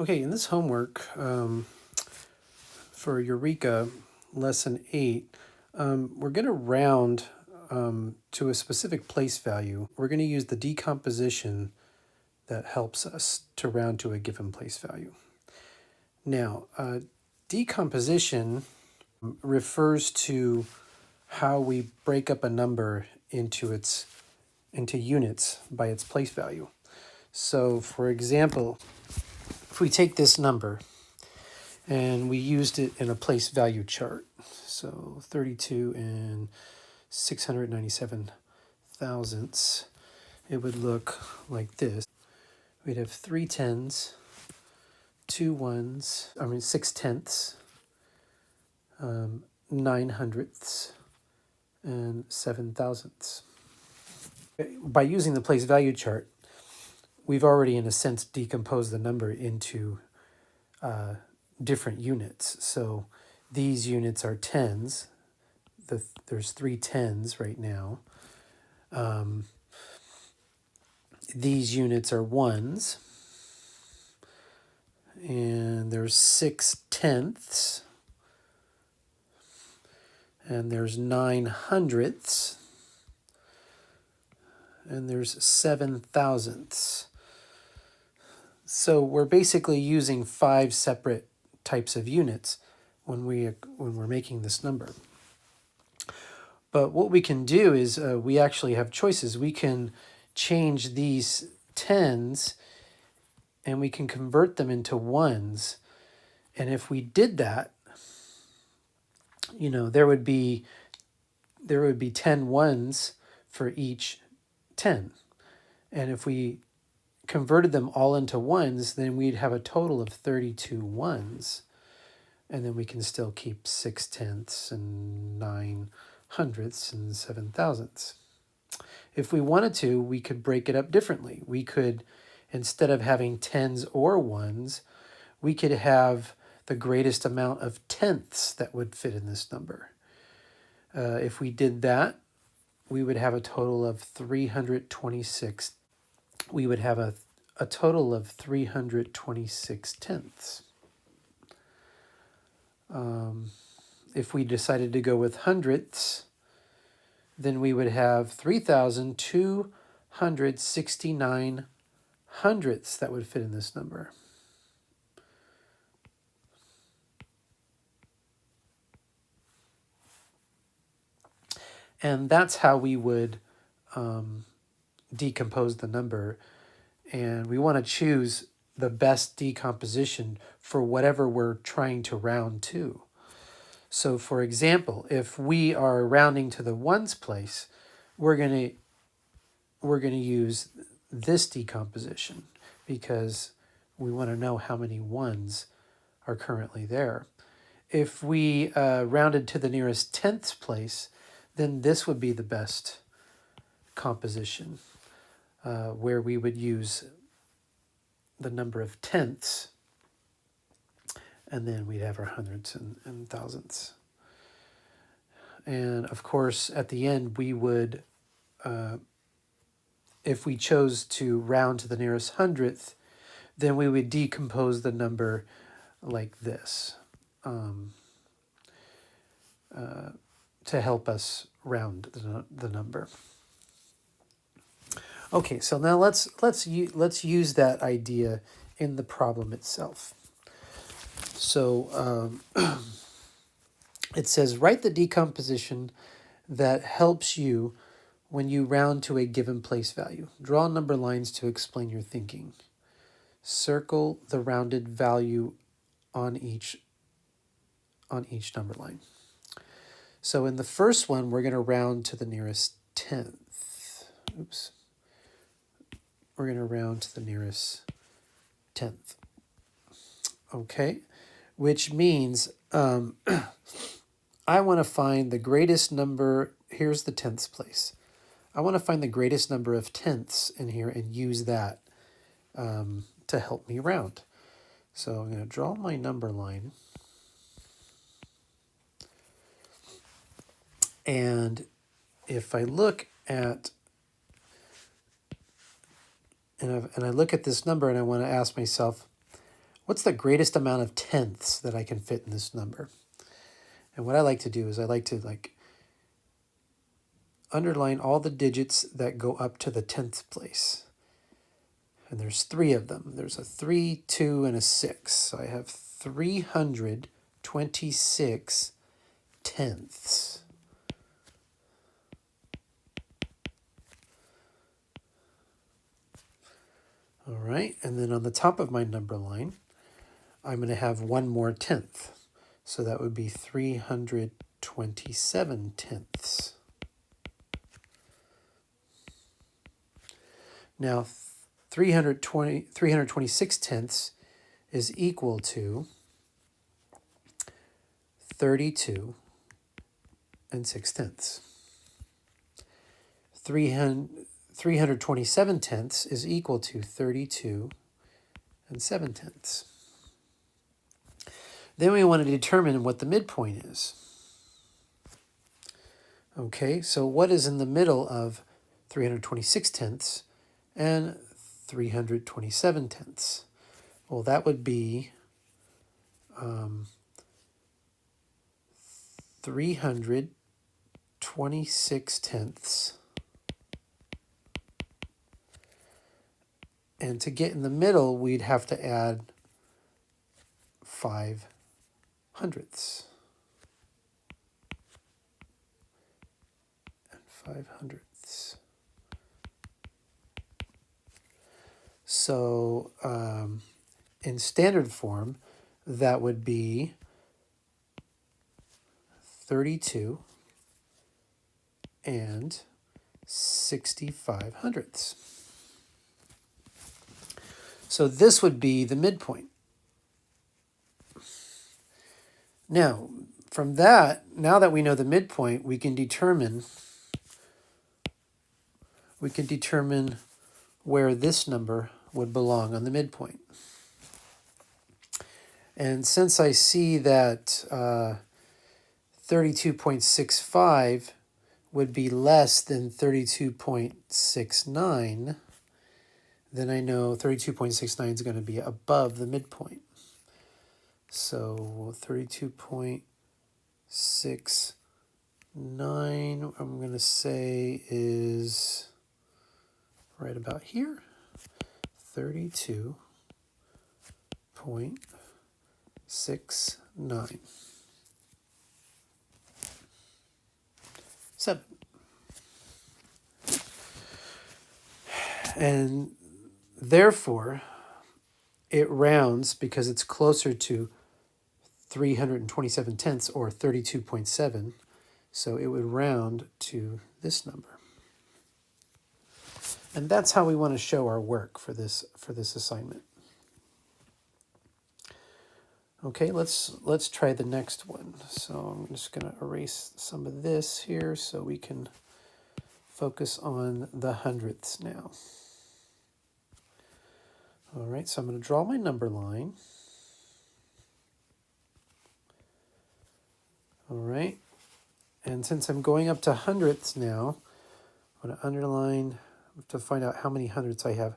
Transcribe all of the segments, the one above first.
Okay, in this homework for Eureka lesson 8, we're going to round to a specific place value. We're going to use the decomposition that helps us to round to a given place value. Now, decomposition refers to how we break up a number into units by its place value. So, for example, if we take this number and we used it in a place value chart, so 32 and 697 thousandths, it would look like this. We'd have 3 tens, 2 ones, 6 tenths, 9 hundredths, and 7 thousandths. By using the place value chart, we've already, in a sense, decomposed the number into different units. So these units are tens. There's 3 tens right now. These units are ones. And there's 6 tenths. And there's 9 hundredths. And there's 7 thousandths. So we're basically using 5 separate types of units when we're making this number. But what we can do is we actually have choices. We can change these tens and we can convert them into ones. And if we did that, there would be 10 ones for each 10. And if we converted them all into ones, then we'd have a total of 32 ones. And then we can still keep 6 tenths and 9 hundredths and 7 thousandths. If we wanted to, we could break it up differently. We could, instead of having tens or ones, we could have the greatest amount of tenths that would fit in this number. If we did that, we would have a total of 326. We would have a total of 326 tenths. If we decided to go with hundredths, then we would have 3,269 hundredths that would fit in this number. And that's how we would decompose the number. And we want to choose the best decomposition for whatever we're trying to round to. So for example, if we are rounding to the ones place, we're going to use this decomposition because we want to know how many ones are currently there. If we rounded to the nearest tenths place, then this would be the best composition, where we would use the number of tenths, and then we'd have our hundredths and thousandths. And of course, at the end, we would, if we chose to round to the nearest hundredth, then we would decompose the number like this to help us round the number. Okay, so now let's use that idea in the problem itself. So it says, write the decomposition that helps you when you round to a given place value. Draw number lines to explain your thinking. Circle the rounded value on each number line. So in the first one, we're going to round to the nearest tenth. Oops. We're going to round to the nearest tenth. Okay, which means I want to find the greatest number. Here's the tenths place. I want to find the greatest number of tenths in here and use that to help me round. So I'm going to draw my number line. And if I look at, and I look at this number and I want to ask myself, what's the greatest amount of tenths that I can fit in this number? And what I like to do is I like to underline all the digits that go up to the 10th place. And there's 3 of them. There's a 3, 2, and a 6. So I have 326 tenths. All right, and then on the top of my number line, I'm going to have one more tenth. So that would be 327 tenths. Now, 326 tenths is equal to 32 and 6 tenths. 327 tenths is equal to 32 and 7 tenths. Then we want to determine what the midpoint is. Okay, so what is in the middle of 326 tenths and 327 tenths? Well, that would be 326 tenths. And to get in the middle, we'd have to add 5 hundredths. And 5 hundredths. So in standard form, that would be 32 and 65 hundredths. So this would be the midpoint. Now, from that, now that we know the midpoint, we can determine where this number would belong on the midpoint. And since I see that 32.65 would be less than 32.69, then I know 32.69 is going to be above the midpoint. So 32.69, I'm going to say is right about here. 32.69. 7. And therefore, it rounds because it's closer to 327 tenths or 32.7. So it would round to this number. And that's how we want to show our work for this assignment. Okay, let's try the next one. So I'm just going to erase some of this here so we can focus on the hundredths now. All right, so I'm going to draw my number line. All right, and since I'm going up to hundredths now, I'm going to underline to find out how many hundredths I have.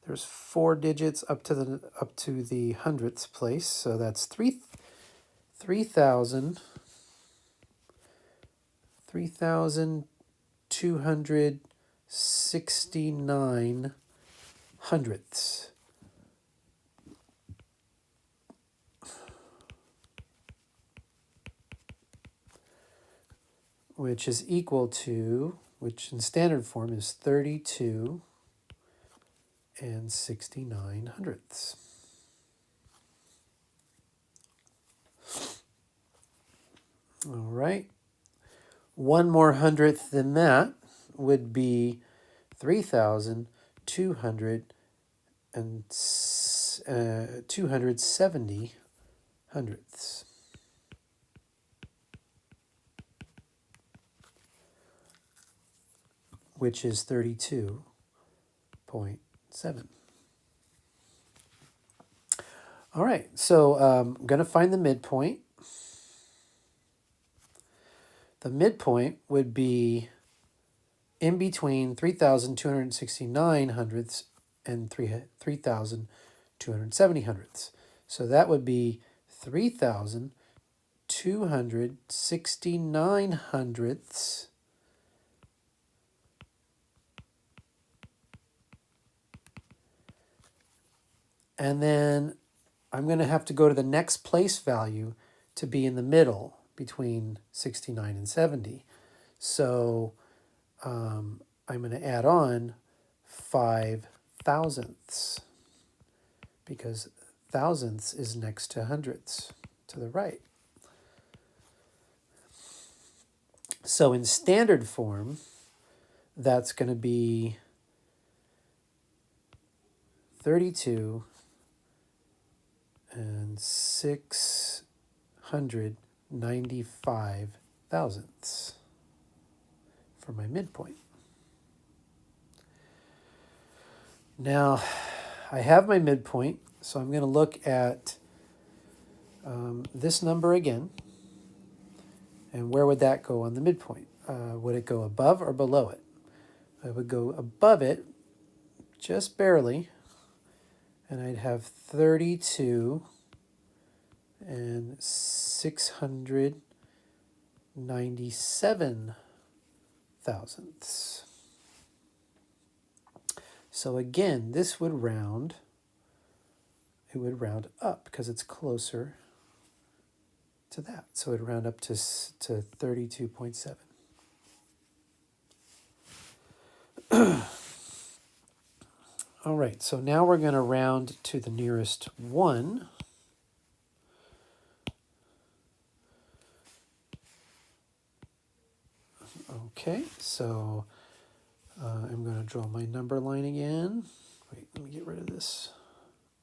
There's 4 digits up to the hundredths place, so that's 3,269 hundredths. Which is equal to, which in standard form is 32 and 69 hundredths. All right. One more hundredth than that would be 270 hundredths. Which is 32.7. All right, so I'm going to find the midpoint. The midpoint would be in between 3,269 hundredths and 3,270 hundredths. So that would be 3,269 hundredths and then I'm going to have to go to the next place value to be in the middle between 69 and 70. So I'm going to add on 5 thousandths because thousandths is next to hundredths to the right. So in standard form, that's going to be 32 and 695 thousandths for my midpoint. Now, I have my midpoint, so I'm going to look at this number again. And where would that go on the midpoint? Would it go above or below it? I would go above it just barely, and I'd have 32 and 697 thousandths. So again, this would round, it would round up because it's closer to that. So it would round up to 32.7. All right, so now we're going to round to the nearest 1. Okay, so I'm going to draw my number line again. Wait, let me get rid of this.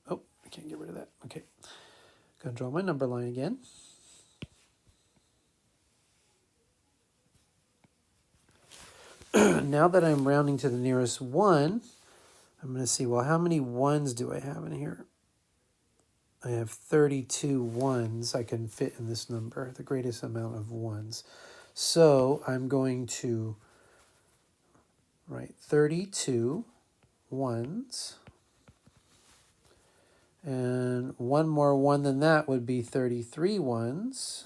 Oh, I can't get rid of that. Okay, going to draw my number line again. Now that I'm rounding to the nearest 1, I'm going to see, well, how many 1s do I have in here? I have 32 1s I can fit in this number, the greatest amount of 1s. So I'm going to write 32 1s. And one more 1 than that would be 33 1s.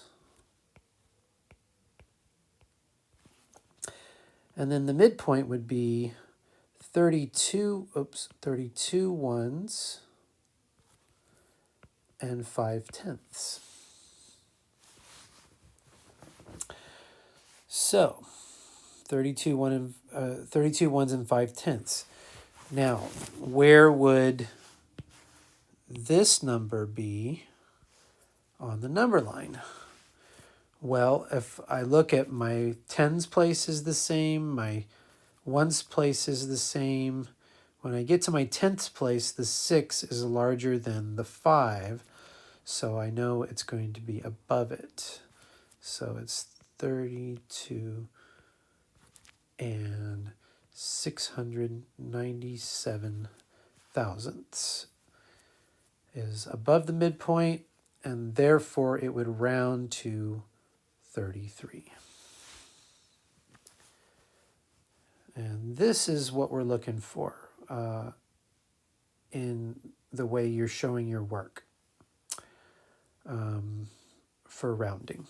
And then the midpoint would be 32 1s and 5/10. So 32 1s and 5/10. Now, where would this number be on the number line? Well, if I look at my tens place is the same, my ones place is the same. When I get to my tenths place, the 6 is larger than the 5, so I know it's going to be above it. So it's 32 and 697 thousandths is above the midpoint, and therefore it would round to 33. And this is what we're looking for in the way you're showing your work for rounding.